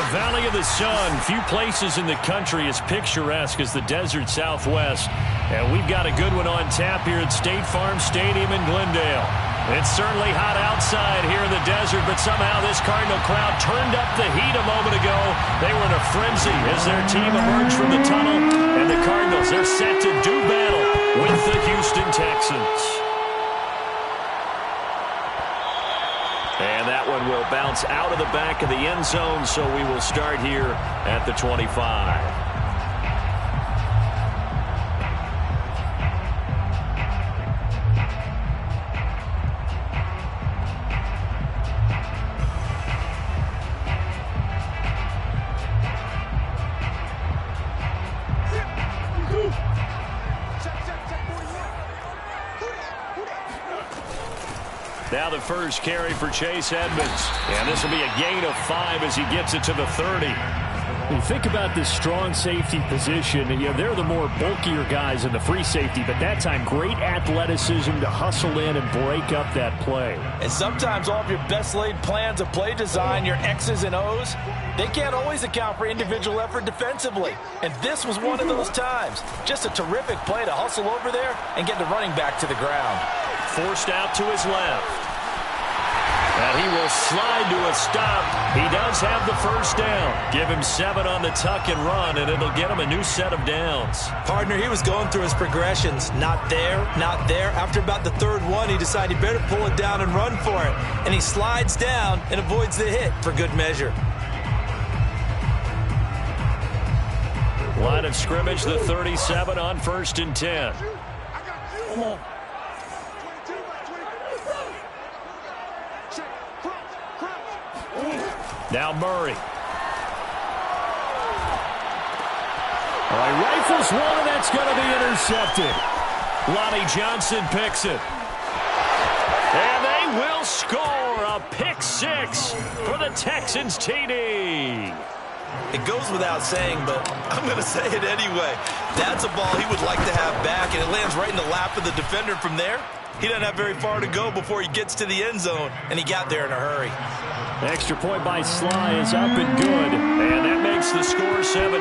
the Valley of the Sun. Few places in the country as picturesque as the desert Southwest. And we've got a good one on tap here at State Farm Stadium in Glendale. It's certainly hot outside here in the desert, but somehow this Cardinal crowd turned up the heat a moment ago. They were in a frenzy as their team emerged from the tunnel. And the Cardinals, they're set to do battle with the Houston Texans. And that one will bounce out of the back of the end zone, so we will start here at the 25. Now the first carry for Chase Edmonds. And this will be a gain of 5 as he gets it to the 30. You think about this strong safety position, and they're the more bulkier guys in the free safety, but that time great athleticism to hustle in and break up that play. And sometimes all of your best laid plans of play design, your X's and O's, they can't always account for individual effort defensively. And this was one of those times. Just a terrific play to hustle over there and get the running back to the ground. Forced out to his left. And he will slide to a stop. He does have the first down. Give him 7 on the tuck and run, and it'll get him a new set of downs. Partner, he was going through his progressions. Not there, not there. After about the third one, he decided he better pull it down and run for it. And he slides down and avoids the hit for good measure. Line of scrimmage, the 37 on 1st and 10. Come on. Now Murray. All right, rifles one, and that's going to be intercepted. Lonnie Johnson picks it. And they will score a pick 6 for the Texans TD. It goes without saying, but I'm going to say it anyway. That's a ball he would like to have back, and it lands right in the lap of the defender from there. He doesn't have very far to go before he gets to the end zone, and he got there in a hurry. Extra point by Sly is up and good, and that makes the score 7-0.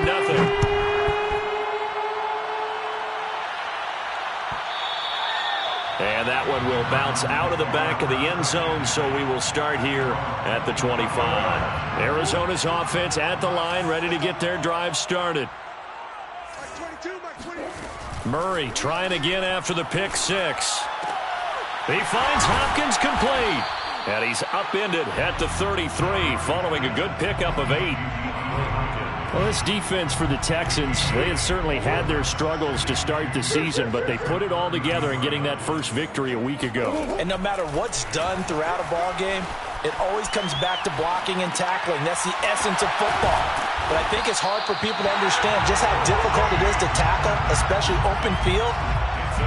And that one will bounce out of the back of the end zone, so we will start here at the 25. Arizona's offense at the line, ready to get their drive started. Murray trying again after the pick 6. He finds Hopkins complete. And he's upended at the 33 following a good pickup of 8. Well, this defense for the Texans, they had certainly had their struggles to start the season, but they put it all together in getting that first victory a week ago. And no matter what's done throughout a ball game, it always comes back to blocking and tackling. That's the essence of football. But I think it's hard for people to understand just how difficult it is to tackle, especially open field.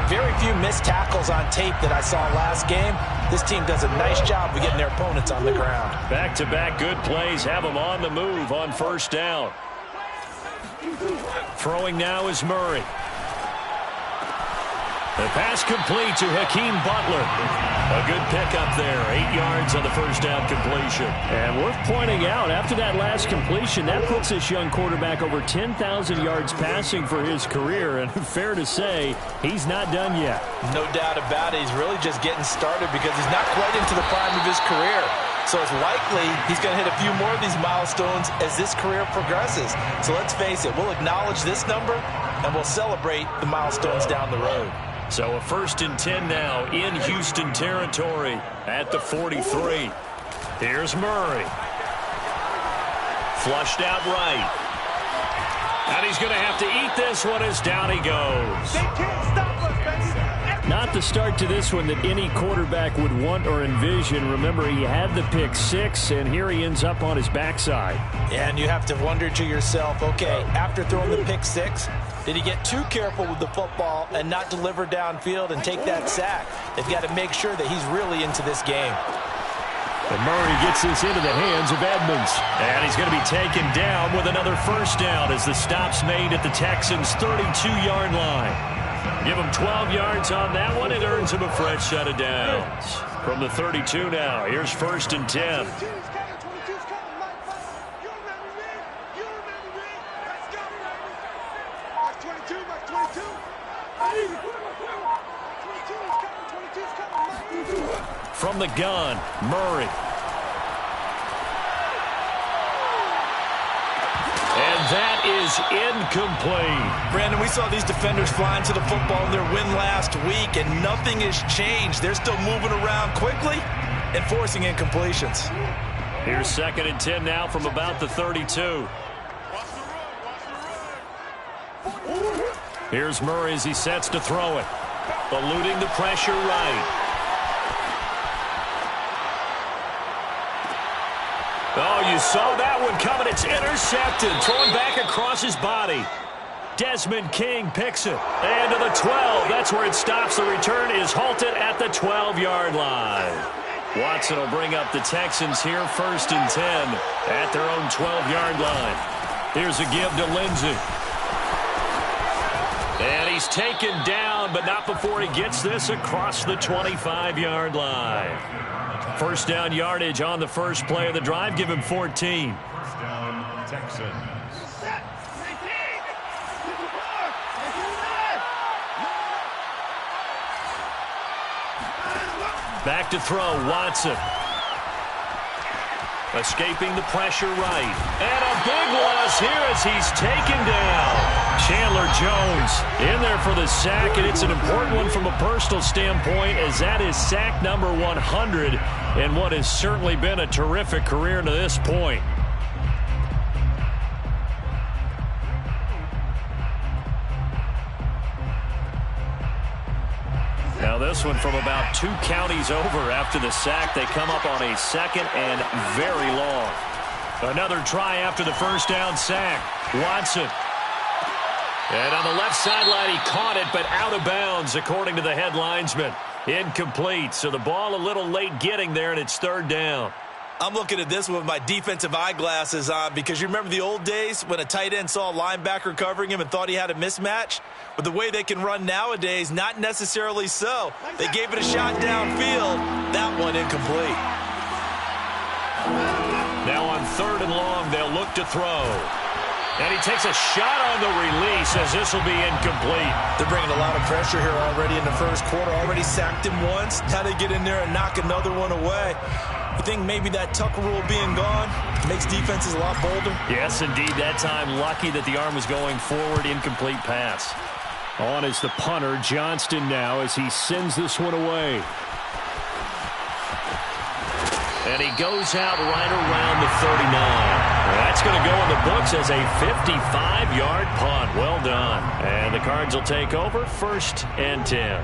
Very few missed tackles on tape that I saw last game. This team does a nice job of getting their opponents on the ground. Back-to-back good plays have them on the move on 1st down. Throwing now is Murray. The pass complete to Hakeem Butler. A good pickup there. 8 yards on the first down completion. And worth pointing out, after that last completion, that puts this young quarterback over 10,000 yards passing for his career. And fair to say, he's not done yet. No doubt about it. He's really just getting started because he's not quite into the prime of his career. So it's likely he's going to hit a few more of these milestones as this career progresses. So let's face it, we'll acknowledge this number and we'll celebrate the milestones down the road. So a 1st and 10 now in Houston territory at the 43. Here's Murray. Flushed out right. And he's going to have to eat this one as down he goes. They can't stop us, baby. Not the start to this one that any quarterback would want or envision. Remember, he had the pick 6, and here he ends up on his backside. And you have to wonder to yourself, okay, after throwing the pick 6, did he get too careful with the football and not deliver downfield and take that sack? They've got to make sure that he's really into this game. And Murray gets this into the hands of Edmonds. And he's going to be taken down with another first down as the stop's made at the Texans' 32-yard line. Give him 12 yards on that one. It earns him a fresh set of downs. From the 32 now, here's 1st and 10. From the gun, Murray. And that is incomplete. Brandon, we saw these defenders flying to the football in their win last week, and nothing has changed. They're still moving around quickly and forcing incompletions. Here's 2nd and 10 now from about the 32. Here's Murray as he sets to throw it. Eluding the pressure right. Oh, you saw that one coming. It's intercepted. Thrown back across his body. Desmond King picks it. And to the 12. That's where it stops. The return is halted at the 12-yard line. Watson will bring up the Texans here 1st and 10 at their own 12-yard line. Here's a give to Lindsey. And he's taken down, but not before he gets this across the 25-yard line. First down yardage on the first play of the drive. Give him 14. First down, Texans. Back to throw, Watson. Escaping the pressure right. And a big loss here as he's taken down. Chandler Jones in there for the sack, and it's an important one from a personal standpoint as that is sack number 100 in what has certainly been a terrific career to this point. Now this one from about 2 counties over after the sack. They come up on a 2nd and very long. Another try after the first down sack. Watson. And on the left sideline, he caught it, but out of bounds, according to the head linesman. Incomplete. So the ball a little late getting there, and it's 3rd down. I'm looking at this with my defensive eyeglasses on because you remember the old days when a tight end saw a linebacker covering him and thought he had a mismatch? But the way they can run nowadays, not necessarily so. They gave it a shot downfield. That one incomplete. Now on 3rd and long, they'll look to throw. And he takes a shot on the release as this will be incomplete. They're bringing a lot of pressure here already in the first quarter. Already sacked him once. Now they get in there and knock another one away. You think maybe that Tucker rule being gone makes defenses a lot bolder? Yes, indeed. That time, lucky that the arm was going forward. Incomplete pass. On is the punter, Johnston now, as he sends this one away. And he goes out right around the 39. That's going to go in the books as a 55-yard punt. Well done. And the Cards will take over 1st and 10.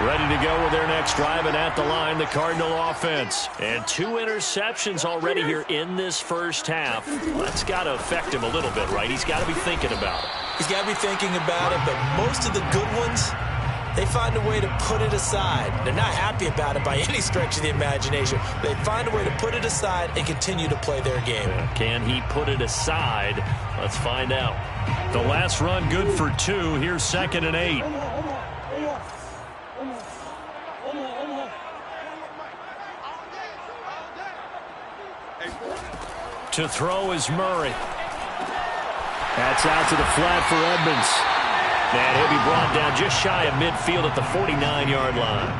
Ready to go with their next drive, and at the line, the Cardinal offense. And 2 interceptions already here in this first half. That's got to affect him a little bit, right? He's got to be thinking about it. He's got to be thinking about it, but most of the good ones, they find a way to put it aside. They're not happy about it by any stretch of the imagination. They find a way to put it aside and continue to play their game. Can he put it aside? Let's find out. The last run good for 2. Here's 2nd and 8. To throw is Murray. That's out to the flat for Edmonds. And he'll be brought down just shy of midfield at the 49-yard line.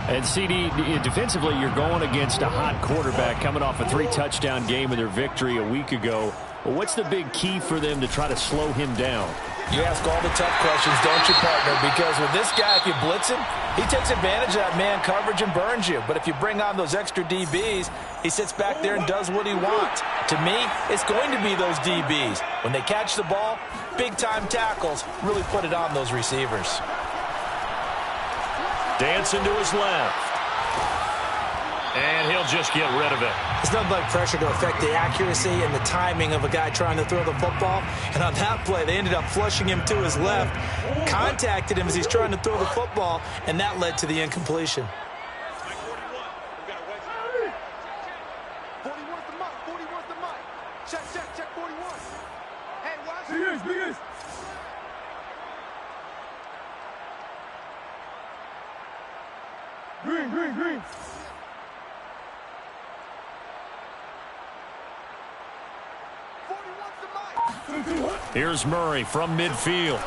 And CD, defensively, you're going against a hot quarterback coming off a 3-touchdown game in their victory a week ago. Well, what's the big key for them to try to slow him down? You ask all the tough questions, don't you, partner? Because with this guy, if you blitz him, he takes advantage of that man coverage and burns you. But if you bring on those extra DBs, he sits back there and does what he wants. To me, it's going to be those DBs. When they catch the ball, big-time tackles really put it on those receivers. Dancing to his left. And he'll just get rid of it. It's nothing like pressure to affect the accuracy and the timing of a guy trying to throw the football. And on that play, they ended up flushing him to his left, contacted him as he's trying to throw the football, and that led to the incompletion. 41's the mic. 41's the mic. Check 41. Hey, watch this. Green. Here's Murray from midfield.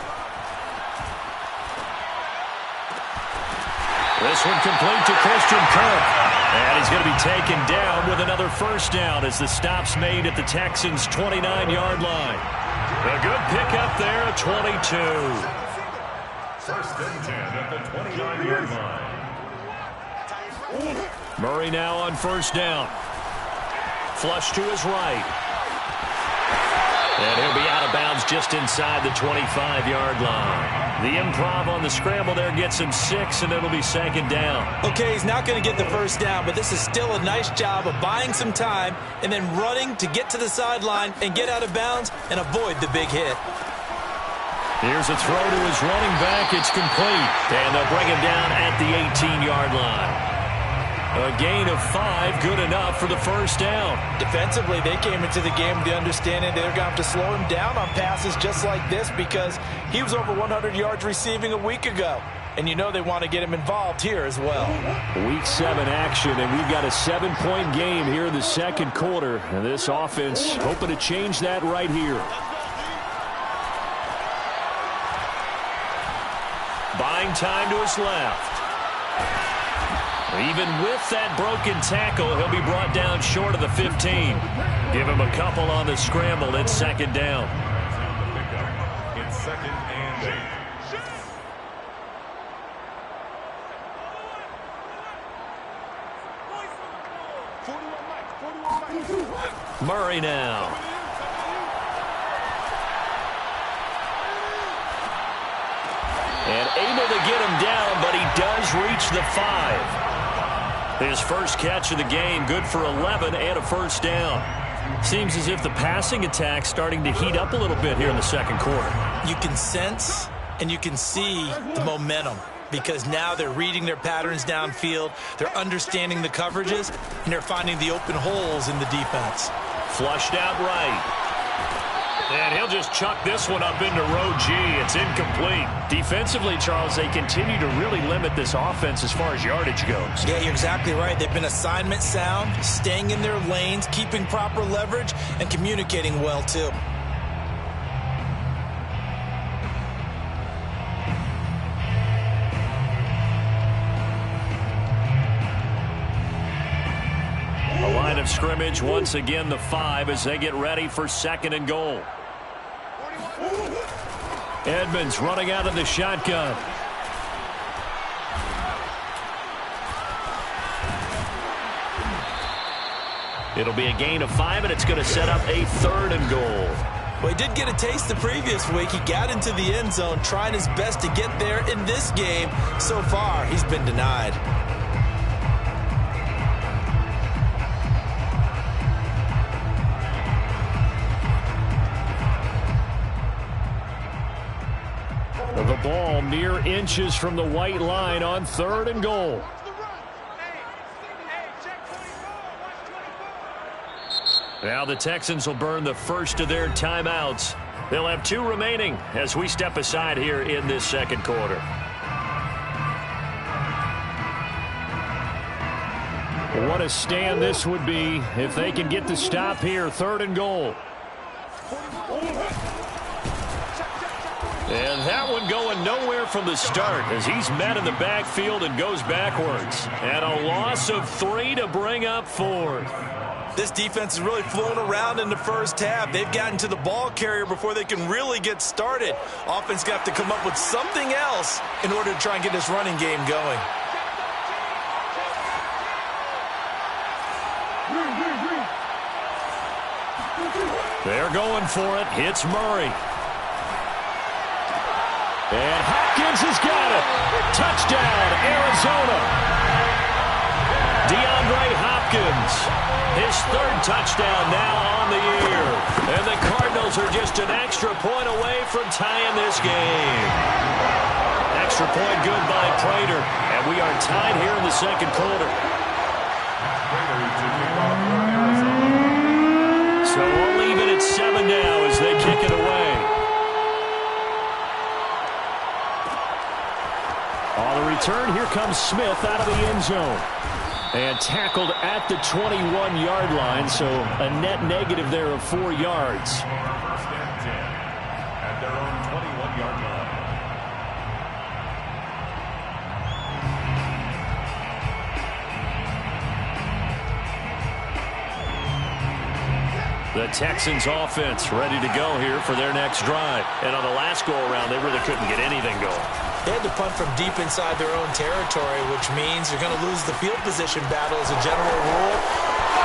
This one complete to Christian Kirk. And he's going to be taken down with another first down as the stop's made at the Texans' 29-yard line. A good pickup there at 22. First and 10 at the 29-yard line. Murray now on first down. Flush to his right. And he'll be out of bounds just inside the 25-yard line. The improv on the scramble there gets him 6, and it'll be second down. Okay, he's not going to get the first down, but this is still a nice job of buying some time and then running to get to the sideline and get out of bounds and avoid the big hit. Here's a throw to his running back. It's complete. And they'll bring him down at the 18-yard line. A gain of 5, good enough for the first down. Defensively, they came into the game with the understanding they're going to have to slow him down on passes just like this because he was over 100 yards receiving a week ago. And you know they want to get him involved here as well. Week 7 action, and we've got a 7-point game here in the second quarter. And this offense hoping to change that right here. Buying time to his left. Even with that broken tackle, he'll be brought down short of the 15. Give him a couple on the scramble. It's second down. It's second and 8. Murray now. And able to get him down, but he does reach the 5. His first catch of the game, good for 11 and a first down. Seems as if the passing attack's starting to heat up a little bit here in the second quarter. You can sense and you can see the momentum because now they're reading their patterns downfield, they're understanding the coverages, and they're finding the open holes in the defense. Flushed out right. And he'll just chuck this one up into row G. It's incomplete. Defensively, Charles, they continue to really limit this offense as far as yardage goes. Yeah, you're exactly right. They've been assignment sound, staying in their lanes, keeping proper leverage, and communicating well, too. A line of scrimmage, once again the 5 as they get ready for second and goal. Edmonds running out of the shotgun. It'll be a gain of 5, and it's going to set up a third and goal. Well, he did get a taste the previous week. He got into the end zone, trying his best to get there in this game. So far, he's been denied. The ball mere inches from the white line on third and goal. Now the Texans will burn the first of their timeouts. They'll have 2 remaining as we step aside here in this second quarter. What a stand this would be if they can get the stop here, third and goal. And that one going nowhere from the start as he's met in the backfield and goes backwards. And a loss of 3 to bring up 4th. This defense has really flown around in the first half. They've gotten to the ball carrier before they can really get started. Offense got to come up with something else in order to try and get this running game going. They're going for it. Hits Murray. And Hopkins has got it. Touchdown, Arizona. DeAndre Hopkins, his 3rd touchdown now on the year. And the Cardinals are just an extra point away from tying this game. Extra point good by Prater. And we are tied here in the second quarter. So we'll leave it at 7 now as they kick it away. On the return, here comes Smith out of the end zone. And tackled at the 21-yard line, so a net negative there of 4 yards. At their own 21-yard line. The Texans offense ready to go here for their next drive. And on the last go-around, they really couldn't get anything going. They had to punt from deep inside their own territory, which means you're going to lose the field position battle as a general rule.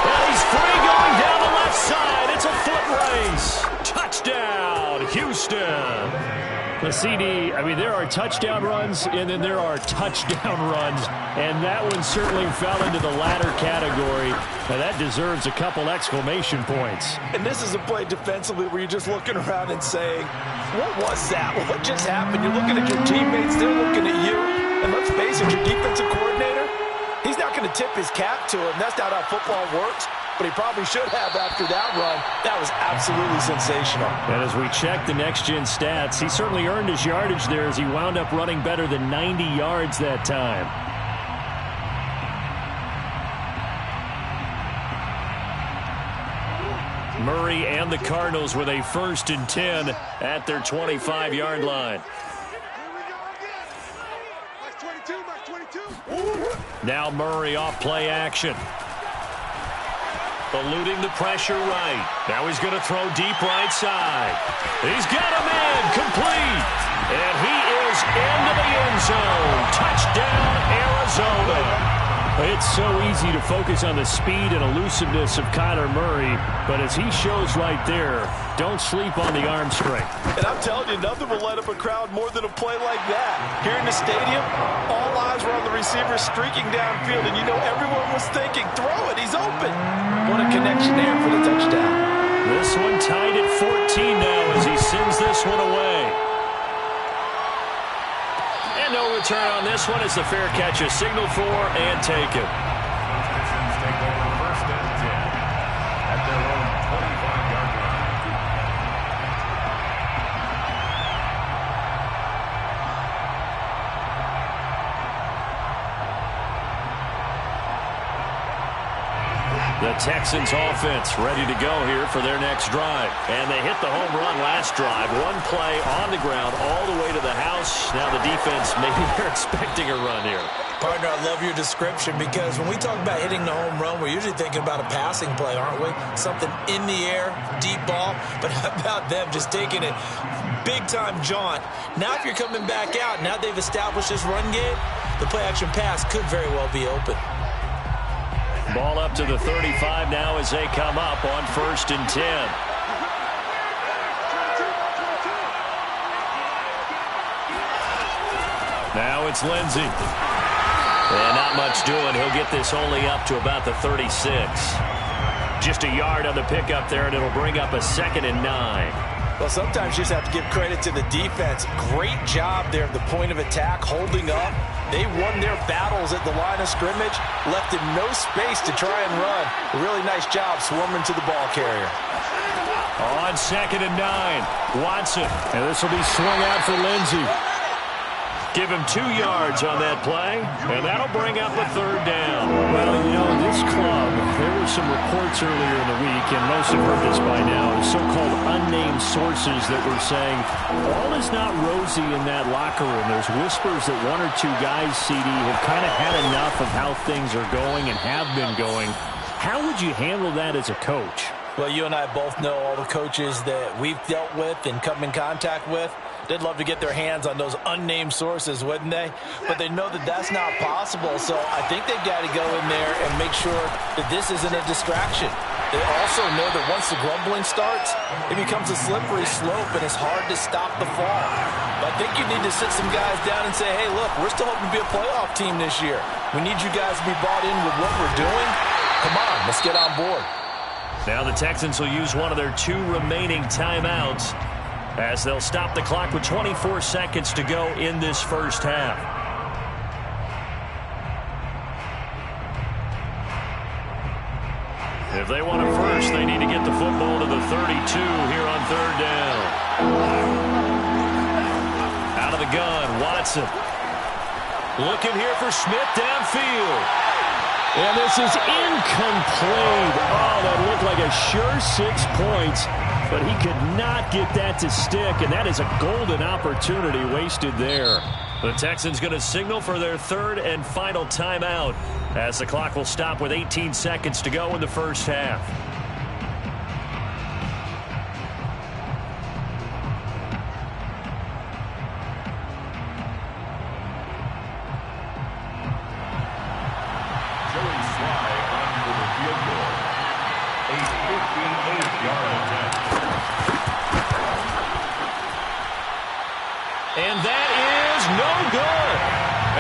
Well, he's free going down the left side. It's a foot race. Touchdown, Houston. The CD, I mean, there are touchdown runs, and then there are touchdown runs, and that one certainly fell into the latter category. Now, that deserves a couple exclamation points. And this is a play defensively where you're just looking around and saying, what was that? What just happened? You're looking at your teammates, they're looking at you. And let's face it, your defensive coordinator, he's not going to tip his cap to him. That's not how football works. But he probably should have after that run. That was absolutely sensational. And as we check the next-gen stats, he certainly earned his yardage there as he wound up running better than 90 yards that time. Murray and the Cardinals with a 1st and 10 at their 25-yard line. Now Murray off play action. Eluding the pressure right. Now he's going to throw deep right side. He's got a man complete. And he is into the end zone. Touchdown, Arizona. It's so easy to focus on the speed and elusiveness of Kyler Murray, but as he shows right there, don't sleep on the arm strength. And I'm telling you, nothing will light up a crowd more than a play like that. Here in the stadium, all eyes were on the receiver streaking downfield, and you know everyone was thinking, throw it, he's open. What a connection there for the touchdown. This one tied at 14 now as he sends this one away. And no return on this one as the fair catch is signaled for and taken. Texans take over 1st and 10 at their own 25-yard line. The Texans offense ready to go here for their next drive. And they hit the home run last drive. One play on the ground all the way to the house. Now the defense, maybe they're expecting a run here. Partner, I love your description because when we talk about hitting the home run, we're usually thinking about a passing play, aren't we? Something in the air, deep ball. But how about them just taking it big-time jaunt? Now if you're coming back out, now they've established this run game, the play-action pass could very well be open. Ball up to the 35 now as they come up on 1st and 10. Now it's Lindsey. And not much doing. He'll get this only up to about the 36. Just a yard on the pickup there, and it'll bring up a 2nd and 9. Well, sometimes you just have to give credit to the defense. Great job there at the point of attack, holding up. They won their battles at the line of scrimmage, left him no space to try and run. A really nice job swarming to the ball carrier. On 2nd and 9, Watson. And this will be swung out for Lindsey. Give him 2 yards on that play, and that'll bring up a 3rd down. Well, you know, this club, there were some reports earlier in the week, and most have heard this by now, so-called unnamed sources that were saying all is not rosy in that locker room. There's whispers that 1 or 2 guys, CD, have kind of had enough of how things are going and have been going. How would you handle that as a coach? Well, you and I both know all the coaches that we've dealt with and come in contact with. They'd love to get their hands on those unnamed sources, wouldn't they? But they know that that's not possible, so I think they've got to go in there and make sure that this isn't a distraction. They also know that once the grumbling starts, it becomes a slippery slope, and it's hard to stop the fall. But I think you need to sit some guys down and say, hey, look, we're still hoping to be a playoff team this year. We need you guys to be bought in with what we're doing. Come on, let's get on board. Now the Texans will use one of their 2 remaining timeouts as they'll stop the clock with 24 seconds to go in this first half. If they want it first, they need to get the football to the 32 here on 3rd down. Out of the gun, Watson. Looking here for Smith downfield. And this is incomplete. Oh, that looked like a sure 6 points, but he could not get that to stick, and that is a golden opportunity wasted there. The Texans going to signal for their 3rd and final timeout as the clock will stop with 18 seconds to go in the first half.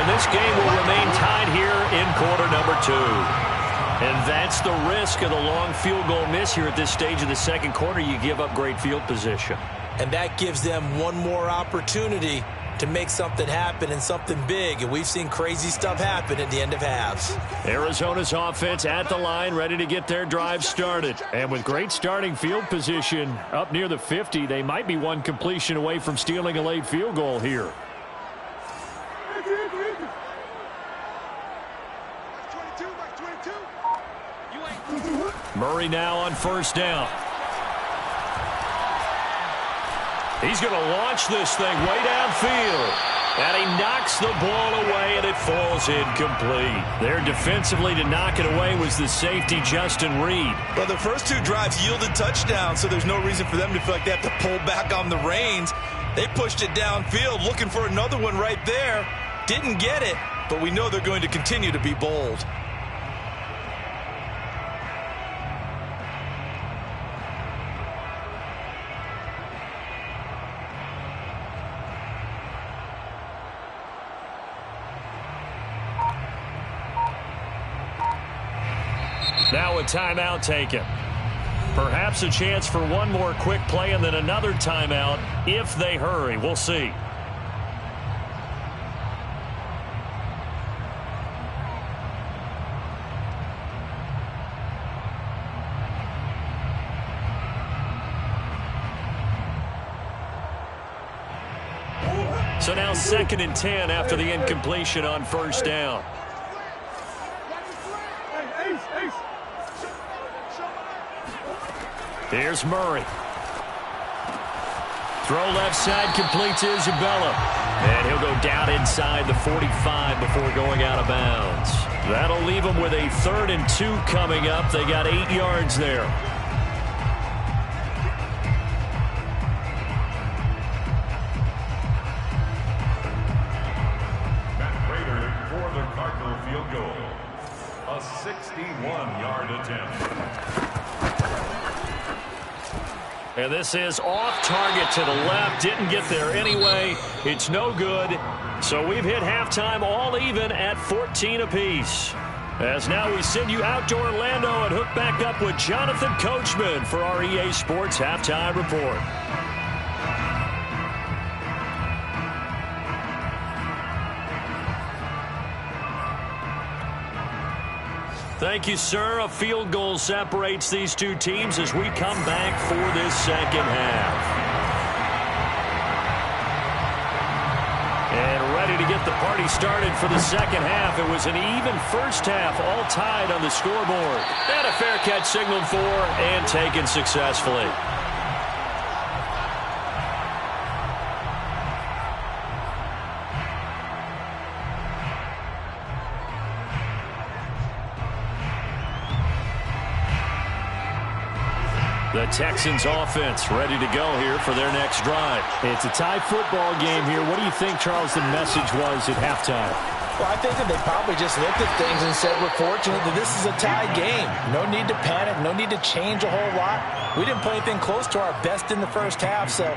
And this game will remain tied here in quarter number 2. And that's the risk of the long field goal miss here at this stage of the second quarter. You give up great field position. And that gives them one more opportunity to make something happen and something big. And we've seen crazy stuff happen at the end of halves. Arizona's offense at the line, ready to get their drive started. And with great starting field position up near the 50, they might be one completion away from stealing a late field goal here. Murray now on first down. He's going to launch this thing way downfield. And he knocks the ball away, and it falls incomplete. There defensively to knock it away was the safety, Justin Reed. Well, the first 2 drives yielded touchdowns, so there's no reason for them to feel like they have to pull back on the reins. They pushed it downfield, looking for another one right there. Didn't get it, but we know they're going to continue to be bold. Now a timeout taken. Perhaps a chance for one more quick play and then another timeout if they hurry. We'll see. So now 2nd and 10 after the incompletion on first down. Here's Murray. Throw left side, complete to Isabella. And he'll go down inside the 45 before going out of bounds. That'll leave them with a 3rd and 2 coming up. They got 8 yards there. Matt Prater for the Cardinal field goal. A 61-yard attempt. And this is off target to the left. Didn't get there anyway. It's no good. So we've hit halftime all even at 14 apiece. As now we send you out to Orlando and hook back up with Jonathan Coachman for our EA Sports Halftime Report. Thank you, sir. A field goal separates these 2 teams as we come back for this second half. And ready to get the party started for the second half. It was an even first half, all tied on the scoreboard. And a fair catch signaled for and taken successfully. The Texans offense ready to go here for their next drive. It's a tie football game here. What do you think, Charles, the message was at halftime? Well, I think that they probably just looked at things and said, we're fortunate that this is a tie game. No need to panic. No need to change a whole lot. We didn't play anything close to our best in the first half, so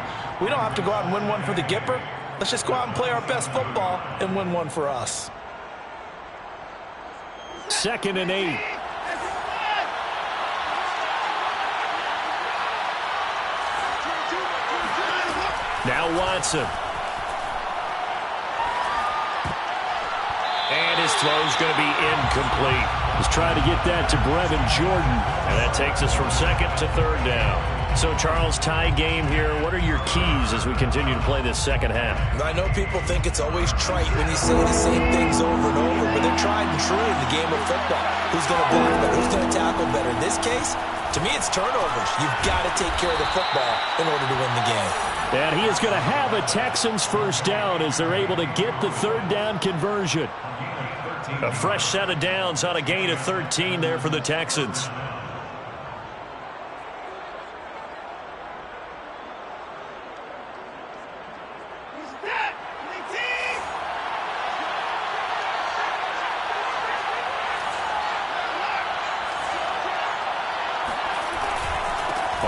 we don't have to go out and win one for the Gipper. Let's just go out and play our best football and win one for us. 2nd and 8. Now Watson. And his throw's going to be incomplete. He's trying to get that to Brevin Jordan. And that takes us from 2nd to 3rd down. So, Charles, tie game here. What are your keys as we continue to play this second half? I know people think it's always trite when you say the same things over and over, but they're tried and true in the game of football. Who's going to block better? Who's going to tackle better? In this case, to me, it's turnovers. You've got to take care of the football in order to win the game. And he is going to have a Texans first down as they're able to get the 3rd down conversion. A fresh set of downs on a gain of 13 there for the Texans.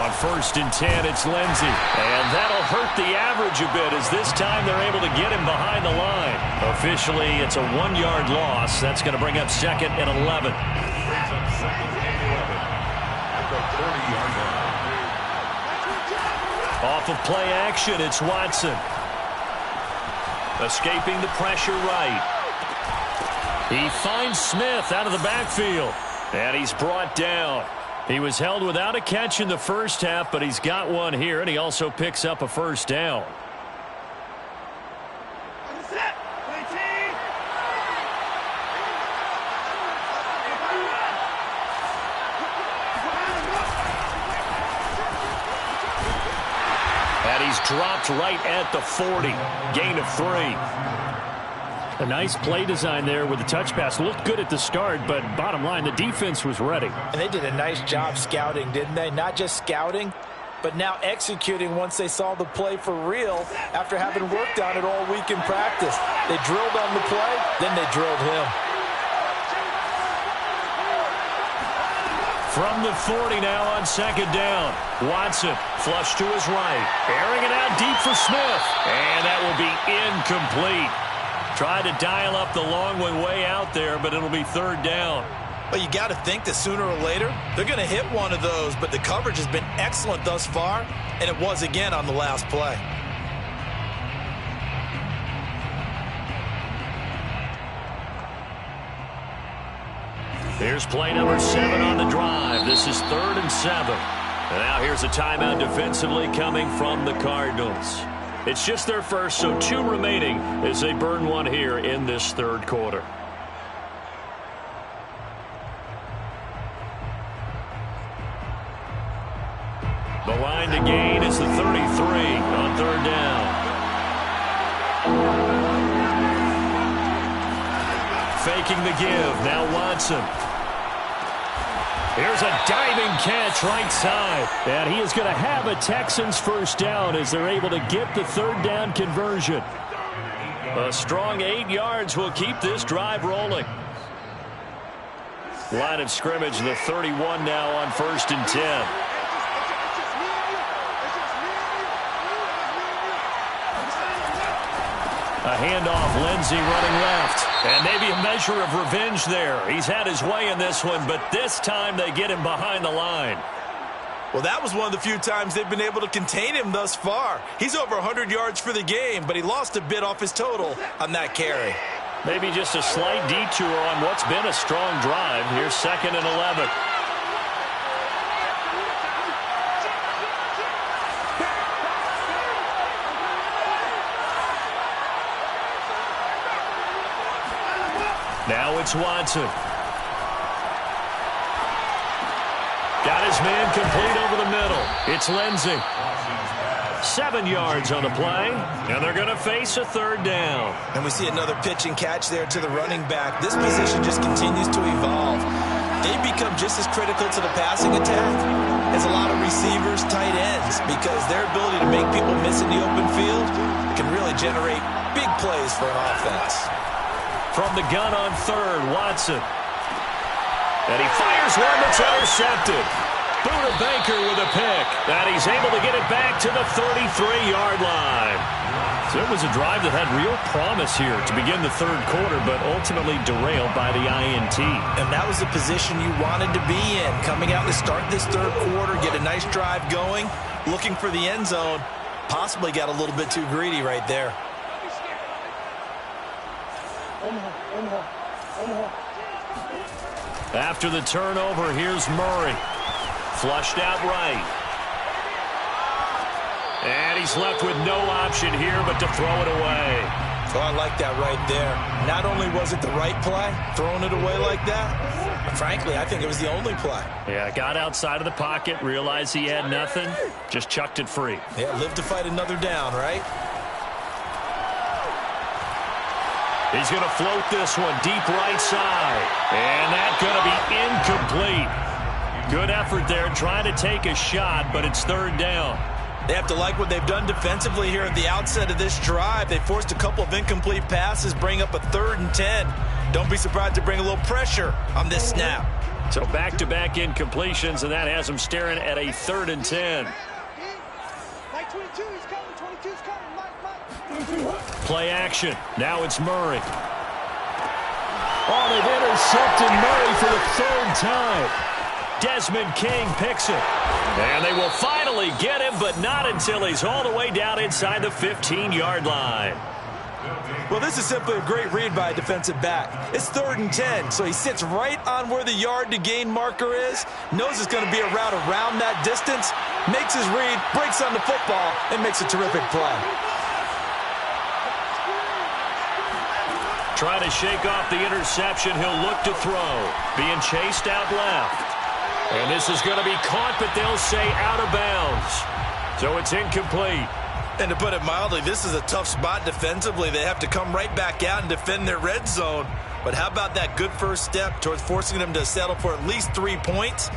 On 1st and 10, it's Lindsey. And that'll hurt the average a bit as this time they're able to get him behind the line. Officially, it's a 1-yard loss. That's going to bring up 2nd and 11. Brings up 2nd and 11 at the 30-yard line. Off of play action, it's Watson. Escaping the pressure right. He finds Smith out of the backfield. And he's brought down. He was held without a catch in the first half, but he's got one here, and he also picks up a first down. And he's dropped right at the 40. Gain of 3. A nice play design there with the touch pass. Looked good at the start, but bottom line, the defense was ready. And they did a nice job scouting, didn't they? Not just scouting, but now executing once they saw the play for real after having worked on it all week in practice. They drilled on the play, then they drilled him. From the 40 now on 2nd down. Watson flush to his right. Airing it out deep for Smith. And that will be incomplete. Tried to dial up the long one way out there, but it'll be 3rd down. But you got to think that sooner or later, they're going to hit one of those, but the coverage has been excellent thus far, and it was again on the last play. Here's play number 7 on the drive. This is 3rd and 7. And now here's a timeout defensively coming from the Cardinals. It's just their first, so 2 remaining as they burn one here in this 3rd quarter. The line to gain is the 33 on 3rd down. Faking the give, now Watson. Here's a diving catch right side. And he is going to have a Texans first down as they're able to get the 3rd down conversion. A strong 8 yards will keep this drive rolling. Line of scrimmage, the 31 now on 1st and 10. A handoff, Lindsey running left. And maybe a measure of revenge there. He's had his way in this one, but this time they get him behind the line. Well, that was one of the few times they've been able to contain him thus far. He's over 100 yards for the game, but he lost a bit off his total on that carry. Maybe just a slight detour on what's been a strong drive. Here's 2nd and 11. Now it's Watson. Got his man complete over the middle. It's Lindsey. 7 yards on the play, and they're going to face a 3rd down. And we see another pitch and catch there to the running back. This position just continues to evolve. They become just as critical to the passing attack as a lot of receivers, tight ends, because their ability to make people miss in the open field can really generate big plays for an offense. From the gun on 3rd, Watson. And he fires one that's intercepted. Buda Baker with a pick. And he's able to get it back to the 33-yard line. So it was a drive that had real promise here to begin the 3rd quarter, but ultimately derailed by the INT. And that was the position you wanted to be in. Coming out to start this 3rd quarter, get a nice drive going, looking for the end zone. Possibly got a little bit too greedy right there. After the turnover, here's Murray. Flushed out right. And he's left with no option here but to throw it away. Oh, I like that right there. Not only was it the right play, throwing it away like that, frankly, I think it was the only play. Yeah, got outside of the pocket, realized he had nothing, just chucked it free. Yeah, live to fight another down, right? He's going to float this one deep right side. And that's going to be incomplete. Good effort there trying to take a shot, but it's 3rd down. They have to like what they've done defensively here at the outset of this drive. They forced a couple of incomplete passes, bring up a 3rd and 10. Don't be surprised to bring a little pressure on this snap. So back-to-back incompletions, and that has him staring at a 3rd and 10. Like 22, he's coming. 22's coming. Mike. Play action. Now it's Murray. Oh, they've intercepted Murray for the 3rd time. Desmond King picks it. And they will finally get him, but not until he's all the way down inside the 15-yard line. Well, this is simply a great read by a defensive back. It's 3rd and 10, so he sits right on where the yard-to-gain marker is, knows it's going to be a route around that distance, makes his read, breaks on the football, and makes a terrific play. Trying to shake off the interception, he'll look to throw. Being chased out left. And this is going to be caught, but they'll say out of bounds. So it's incomplete. And to put it mildly, this is a tough spot defensively. They have to come right back out and defend their red zone. But how about that good first step towards forcing them to settle for at least 3 points?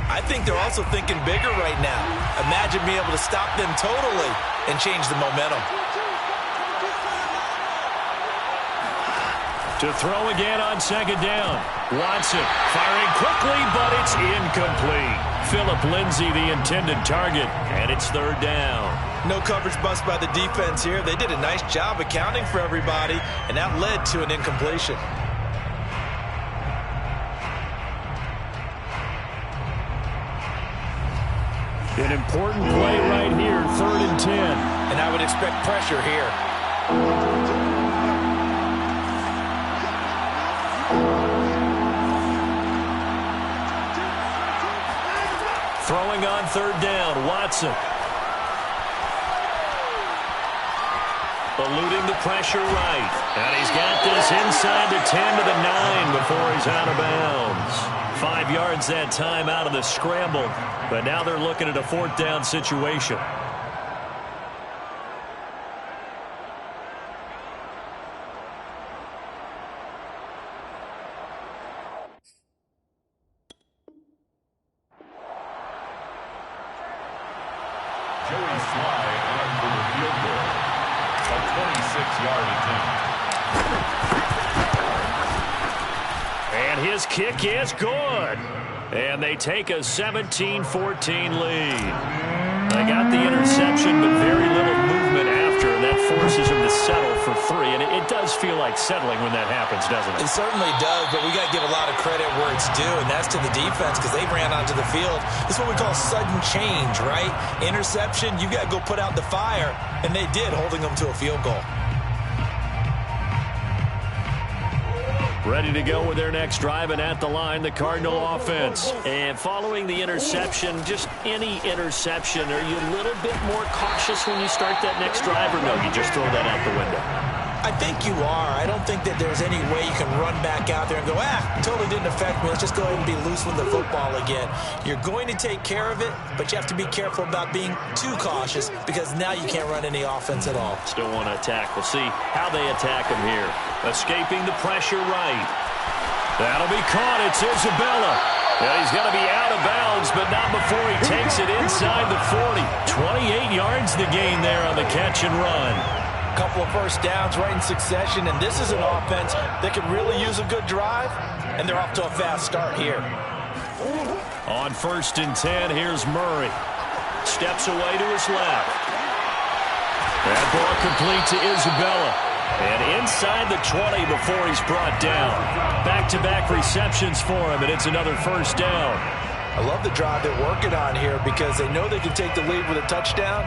I think they're also thinking bigger right now. Imagine being able to stop them totally and change the momentum. To throw again on 2nd down. Watson firing quickly, but it's incomplete. Phillip Lindsay, the intended target, and it's 3rd down. No coverage bust by the defense here. They did a nice job accounting for everybody, and that led to an incompletion. An important play right here, 3rd and 10. And I would expect pressure here. Throwing on 3rd down, Watson. Eluding the pressure right. And he's got this inside the 10 to the 9 before he's out of bounds. 5 yards that time out of the scramble. But now they're looking at a 4th down situation. Joey Sly on for the field goal. A 26-yard attempt. And his kick is good. And they take a 17-14 lead. They got the interception, but very little movement after, and that forces him to settle for 3. And it does feel like settling when that happens, doesn't it? It certainly does, but we got to give a lot of credit where it's due, and that's to the defense because they ran onto the field. This is what we call sudden change, right? Interception, you got to go put out the fire, and they did, holding them to a field goal. Ready to go with their next drive, and at the line, the Cardinal offense. And following the interception, just any interception, are you a little bit more cautious when you start that next drive, or no, you just throw that out the window? I think you are. I don't think that there's any way you can run back out there and go, totally didn't affect me. Let's just go ahead and be loose with the football again. You're going to take care of it, but you have to be careful about being too cautious because now you can't run any offense at all. Still want to attack. We'll see how they attack him here. Escaping the pressure right. That'll be caught. It's Isabella. And he's going to be out of bounds, but not before he takes it inside the 40. 28 yards the gain there on the catch and run. Couple of first downs right in succession, and this is an offense that could really use a good drive, and they're off to a fast start here. On 1st and 10, here's Murray. Steps away to his left. That ball complete to Isabella. And inside the 20 before he's brought down. Back-to-back receptions for him, and it's another 1st down. I love the drive they're working on here because they know they can take the lead with a touchdown.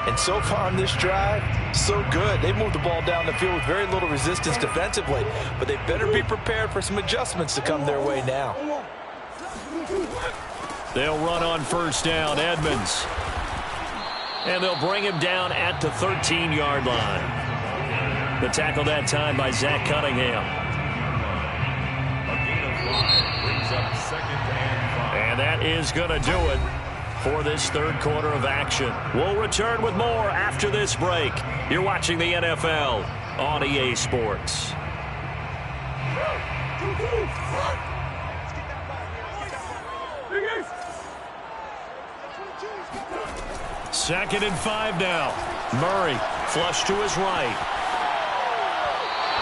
And so far on this drive, so good. They moved the ball down the field with very little resistance defensively, but they better be prepared for some adjustments to come their way now. They'll run on 1st down, Edmonds. And they'll bring him down at the 13-yard line. The tackle that time by Zach Cunningham. A gain of 5 brings up 2nd and 5. And that is going to do it for this 3rd quarter of action. We'll return with more after this break. You're watching the NFL on EA Sports. 2nd and 5 now. Murray flush to his right.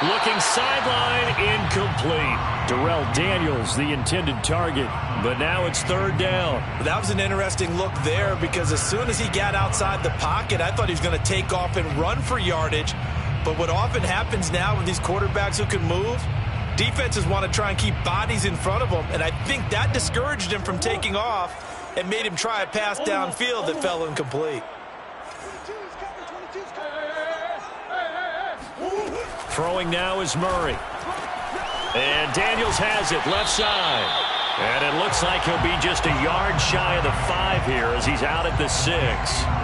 Looking sideline, incomplete. Darrell Daniels, the intended target, but now it's third down. That was an interesting look there because as soon as he got outside the pocket, I thought he was going to take off and run for yardage. But what often happens now with these quarterbacks who can move, defenses want to try and keep bodies in front of them, and I think that discouraged him from taking off and made him try a pass downfield that fell incomplete. Throwing now is Murray. And Daniels has it left side. And it looks like he'll be just a yard shy of the 5 here as he's out at the 6.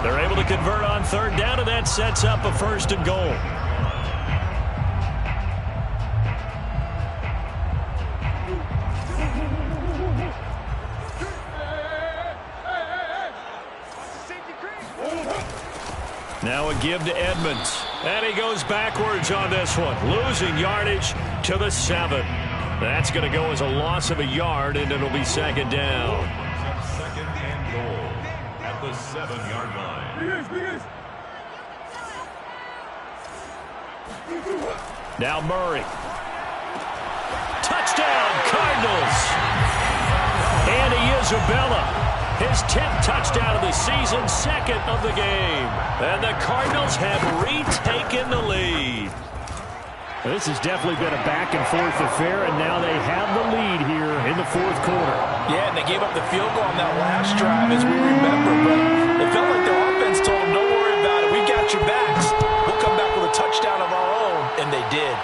They're able to convert on third down, and that sets up a 1st and goal. Now a give to Edmonds. And he goes backwards on this one, losing yardage to the 7. That's going to go as a loss of a yard, and it'll be 2nd down. 2nd and goal at the 7-yard line. Now Murray. Touchdown, Cardinals. Andy Isabella. His 10th touchdown of the season, 2nd of the game. And the Cardinals have retaken the lead. This has definitely been a back-and-forth affair, and now they have the lead here in the 4th quarter. Yeah, and they gave up the field goal on that last drive, as we remember, but it felt like their offense told them, don't worry about it, we got your backs. We'll come back with a touchdown of our own, and they did.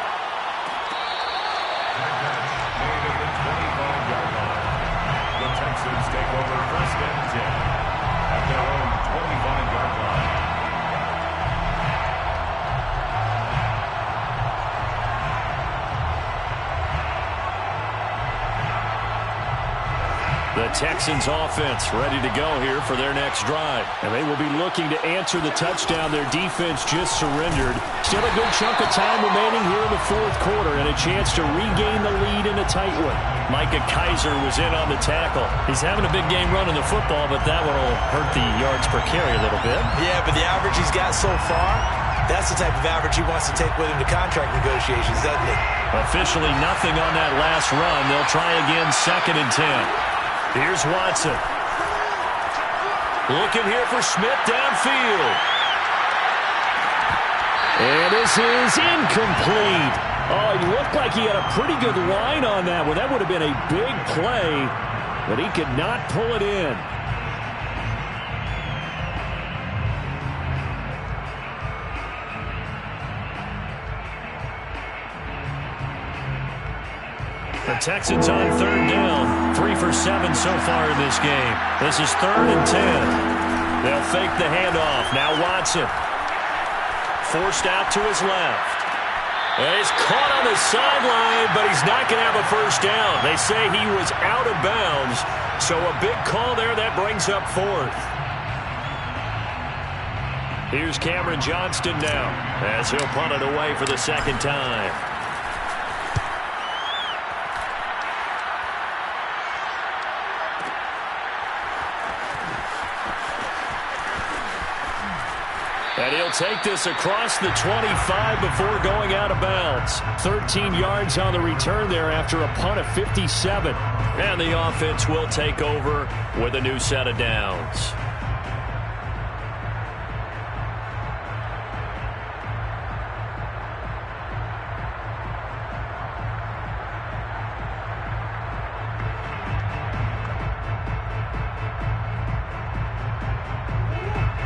The Texans take over 1st and 10 at their own 25-yard line. The Texans offense ready to go here for their next drive. And they will be looking to answer the touchdown their defense just surrendered. Still a good chunk of time remaining here in the 4th quarter and a chance to regain the lead in a tight one. Micah Kiser was in on the tackle. He's having a big game running the football, but that one will hurt the yards per carry a little bit. Yeah, but the average he's got so far, that's the type of average he wants to take with him to contract negotiations, doesn't he? Officially nothing on that last run. They'll try again 2nd and 10. Here's Watson. Looking here for Smith downfield. And this is incomplete. Oh, he looked like he had a pretty good line on that one. That would have been a big play, but he could not pull it in. The Texans on third down. 3 for 7 so far in this game. This is 3rd and 10. They'll fake the handoff. Now Watson. Forced out to his left. And he's caught on the sideline, but he's not going to have a 1st down. They say he was out of bounds. So a big call there that brings up 4th. Here's Cameron Johnston now as he'll punt it away for the 2nd time. And he'll take this across the 25 before going out of bounds. 13 yards on the return there after a punt of 57. And the offense will take over with a new set of downs.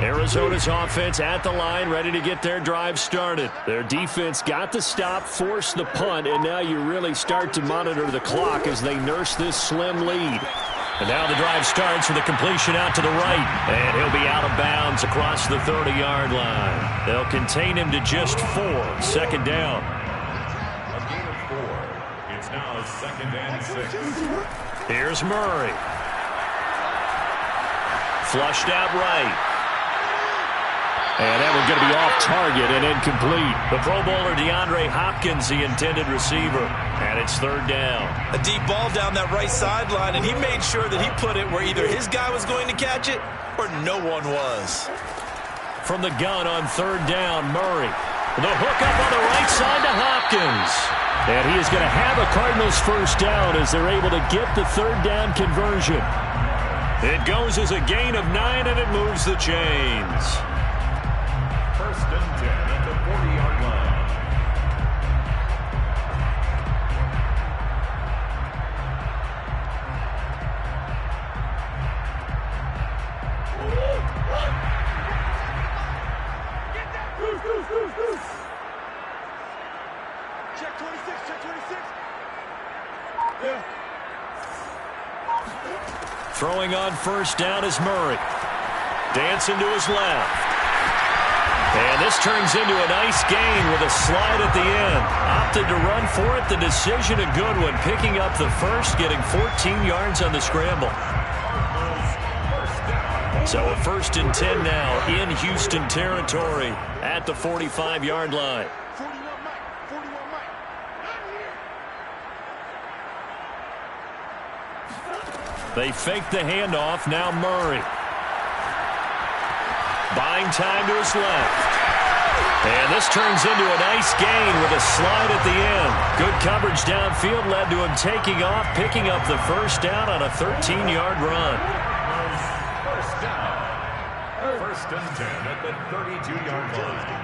Arizona's offense at the line, ready to get their drive started. Their defense got the stop, forced the punt, and now you really start to monitor the clock as they nurse this slim lead. And now the drive starts with a completion out to the right. And he'll be out of bounds across the 30-yard line. They'll contain him to just 4. 2nd down. A gain of 4. It's now 2nd and 6. Here's Murray. Flushed out right. And that one's going to be off target and incomplete. The Pro Bowler DeAndre Hopkins, the intended receiver. And it's 3rd down. A deep ball down that right sideline, and he made sure that he put it where either his guy was going to catch it or no one was. From the gun on 3rd down, Murray. The hook up on the right side to Hopkins. And he is going to have a Cardinals first down as they're able to get the third down conversion. It goes as a gain of 9, and it moves the chains. First and 10 at the 40-yard line. Check 26, check 26. Yeah. Throwing on first down is Murray. Dancing to his left. And this turns into a nice gain with a slide at the end. Opted to run for it. The decision a good one. Picking up the first, getting 14 yards on the scramble. So a first and 10 now in Houston territory at the 45-yard line. 41 Mike, 41 Mike. They fake the handoff. Now Murray. Buying time to his left. And this turns into a nice gain with a slide at the end. Good coverage downfield led to him taking off, picking up the first down on a 13-yard run. First down. First and 10 at the 32-yard line.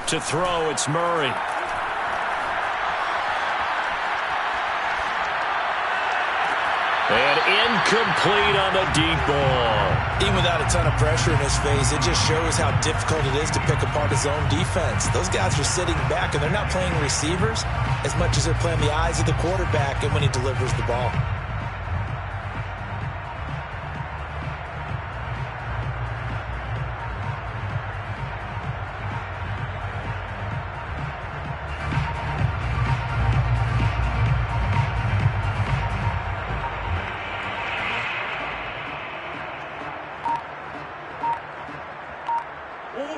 To throw, it's Murray. And incomplete on the deep ball. Even without a ton of pressure in his face, it just shows how difficult it is to pick apart his own defense. Those guys are sitting back, and they're not playing receivers as much as they're playing the eyes of the quarterback and when he delivers the ball.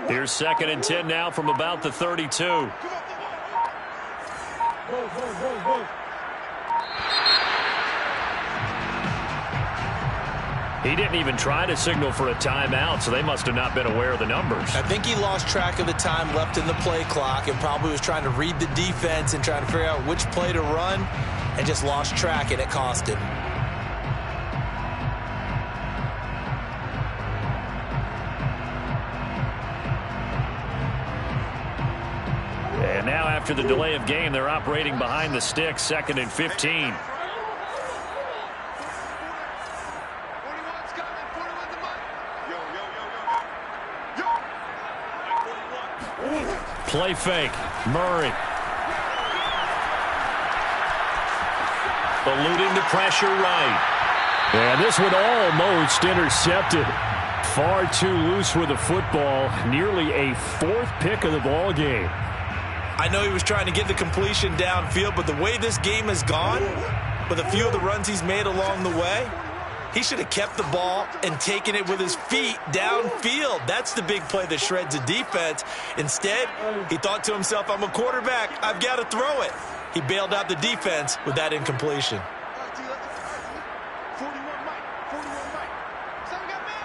Here's second and 10 now from about the 32. He didn't even try to signal for a timeout, so they must have not been aware of the numbers. I think he lost track of the time left in the play clock and probably was trying to read the defense and trying to figure out which play to run and just lost track, and it cost him. And now after the delay of game, they're operating behind the sticks, second and 15. 41's coming, 41's the mic. Yo, yo, yo, yo, yo. Yo. Play fake. Murray. Eluding the pressure right. And this one almost intercepted. Far too loose with the football. Nearly a fourth pick of the ball game. I know he was trying to get the completion downfield, but the way this game has gone, with a few of the runs he's made along the way, he should have kept the ball and taken it with his feet downfield. That's the big play that shreds a defense. Instead, he thought to himself, I'm a quarterback. I've got to throw it. He bailed out the defense with that incompletion. 41 Mike, 41 Mike. Someone got man.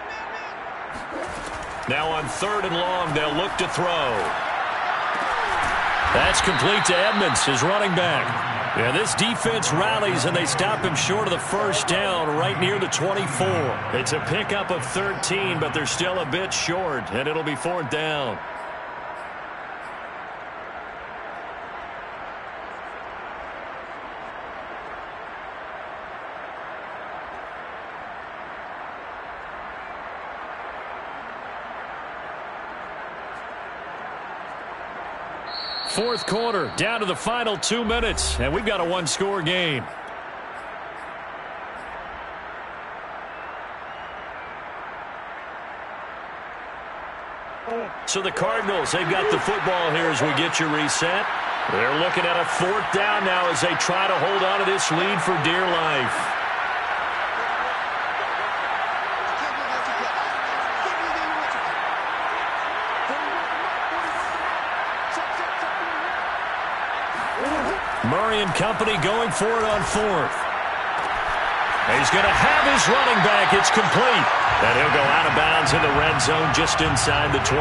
Now on third and long, they'll look to throw. That's complete to Edmonds, his running back. And this defense rallies, and they stop him short of the first down right near the 24. It's a pickup of 13, but they're still a bit short, and it'll be fourth down. Fourth quarter, down to the final 2 minutes, and we've got a one-score game. So the Cardinals, they've got the football here as we get you reset. They're looking at a fourth down now as they try to hold on to this lead for dear life. Murray and company going for it on fourth. He's going to have his running back. It's complete. And he'll go out of bounds in the red zone just inside the 20.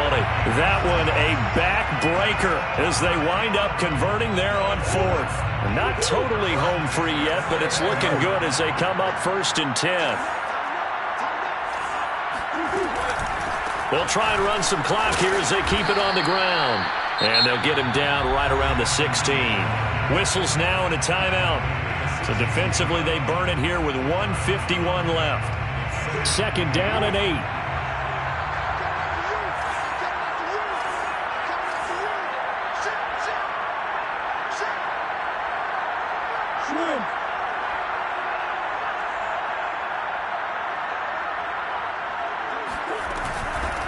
That one a backbreaker as they wind up converting there on 4th. Not totally home free yet, but it's looking good as they come up 1st and 10. They'll try and run some clock here as they keep it on the ground. And they'll get him down right around the 16. Whistles now and a timeout. So defensively, they burn it here with 1:51 left. 2nd down and 8.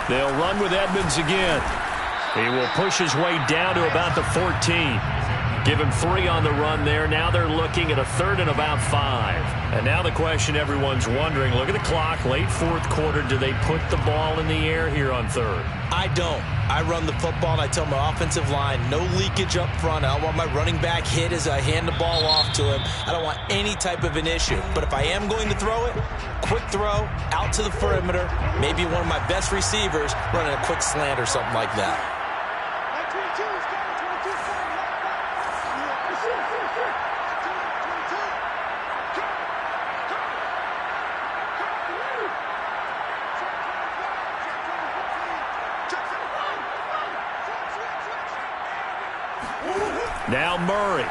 They'll run with Edmonds again. He will push his way down to about the 14. Give him 3 on the run there. Now they're looking at a 3rd and about 5. And now the question everyone's wondering, look at the clock, late 4th quarter. Do they put the ball in the air here on 3rd? I don't. I run the football, and I tell my offensive line, no leakage up front. I don't want my running back hit as I hand the ball off to him. I don't want any type of an issue. But if I am going to throw it, quick throw, out to the perimeter, maybe one of my best receivers running a quick slant or something like that. Now Murray.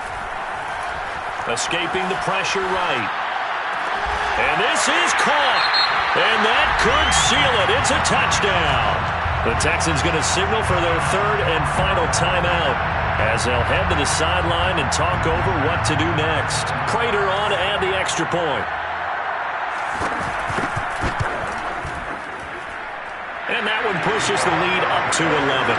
Escaping the pressure right. And this is caught. And that could seal it. It's a touchdown. The Texans going to signal for their 3rd and final timeout as they'll head to the sideline and talk over what to do next. Prater on to add the extra point. And that one pushes the lead up to 11.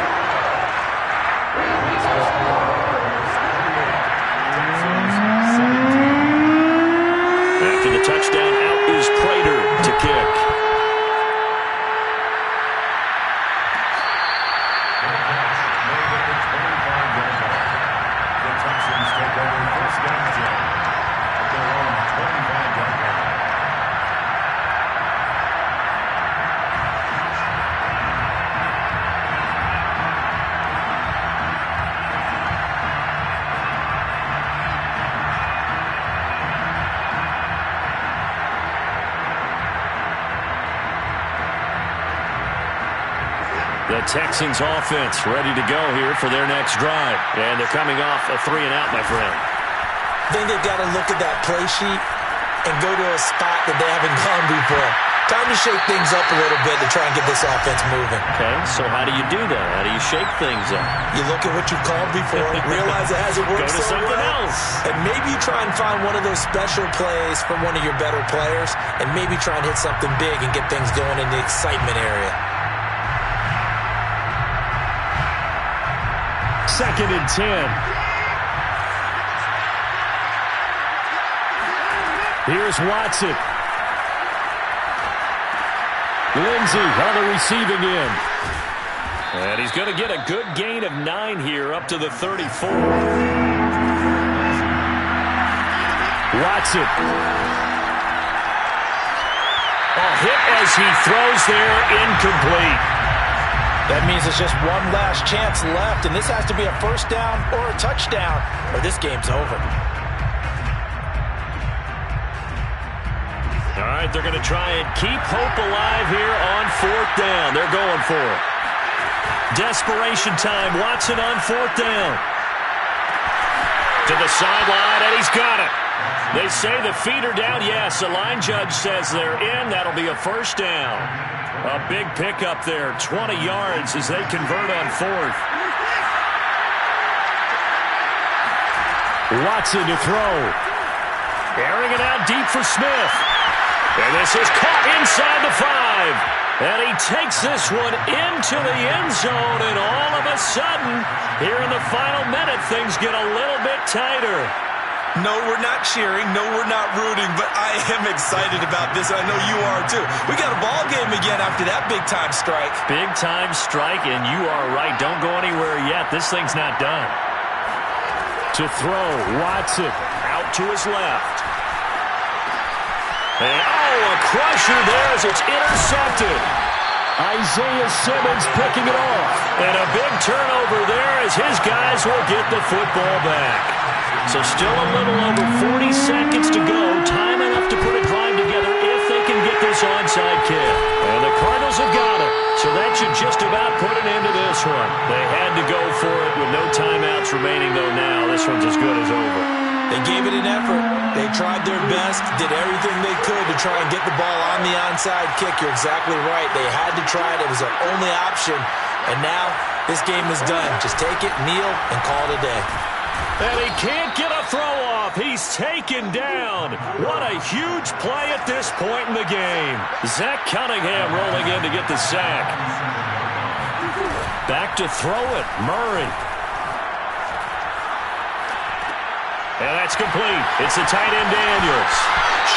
After the touchdown, out is Prater to kick. The Texans take over 1st and 10 at their own 25-yard line. The Texans offense ready to go here for their next drive. And they're coming off a 3-and-out, my friend. I think they've got to look at that play sheet and go to a spot that they haven't gone before. Time to shake things up a little bit to try and get this offense moving. Okay, so how do you do that? How do you shake things up? You look at what you've called before, realize it hasn't worked Go to so something well, else. and maybe try and find one of those special plays from one of your better players, and maybe try and hit something big and get things going in the excitement area. 2nd and 10. Here's Watson. Lindsey on the receiving end. And he's going to get a good gain of 9 here up to the 34. Watson. A hit as he throws there, incomplete. That means it's just one last chance left, and this has to be a 1st down or a touchdown, or this game's over. All right, they're going to try and keep hope alive here on 4th down. They're going for it. Desperation time. Watson on 4th down. To the sideline, and he's got it. They say the feet are down. Yes, the line judge says they're in. That'll be a 1st down. A big pickup there, 20 yards as they convert on 4th. Watson to throw. Airing it out deep for Smith. And this is caught inside the 5. And he takes this one into the end zone. And all of a sudden, here in the final minute, things get a little bit tighter. No, we're not cheering. No, we're not rooting. But I am excited about this. I know you are, too. We got a ball game again after that big-time strike. Big-time strike, and you are right. Don't go anywhere yet. This thing's not done. To throw, Watson out to his left. And, a crusher there as it's intercepted. Isaiah Simmons picking it off. And a big turnover there as his guys will get the football back. So still a little over 40 seconds to go. Time enough to put a drive together if they can get this onside kick. And the Cardinals have got it. So that should just about put an end to this one. They had to go for it with no timeouts remaining, though now this one's as good as over. They gave it an effort. They tried their best, did everything they could to try and get the ball on the onside kick. You're exactly right. They had to try it. It was their only option. And now this game is done. Just take it, kneel, and call it a day. And he can't get a throw off. He's taken down. What a huge play at this point in the game. Zach Cunningham rolling in to get the sack. Back to throw it. Murray. And that's complete. It's the tight end Daniels.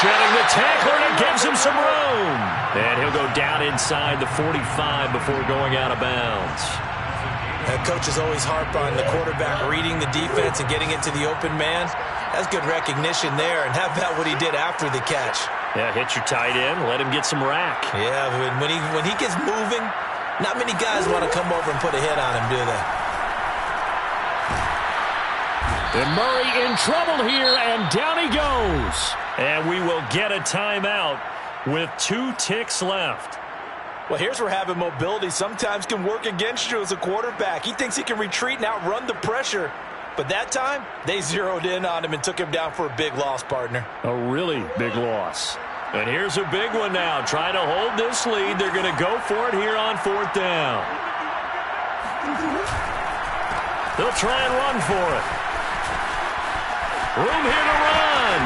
Shedding the tackler, and it gives him some room. And he'll go down inside the 45 before going out of bounds. Coaches always harp on the quarterback reading the defense and getting it to the open man. That's good recognition there. And how about what he did after the catch? Yeah, hit your tight end, let him get some rack. Yeah, when he gets moving, not many guys want to come over and put a hit on him, do they? And Murray in trouble here, and down he goes. And we will get a timeout with 2 ticks left. Well, here's where having mobility sometimes can work against you as a quarterback. He thinks he can retreat and outrun the pressure. But that time, they zeroed in on him and took him down for a big loss, partner. A really big loss. And here's a big one now. Trying to hold this lead. They're going to go for it here on 4th down. They'll try and run for it. Room here to run.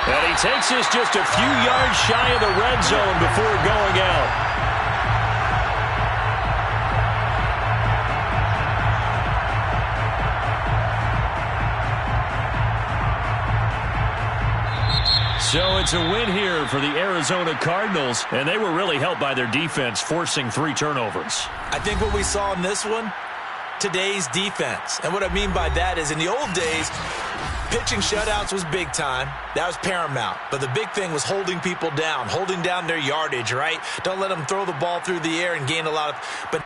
And he takes this just a few yards shy of the red zone before going out. So it's a win here for the Arizona Cardinals, and they were really helped by their defense, forcing 3 turnovers. I think what we saw in this one, today's defense. And what I mean by that is in the old days, pitching shutouts was big time. That was paramount. But the big thing was holding people down, holding down their yardage, right? Don't let them throw the ball through the air and gain a lot of... But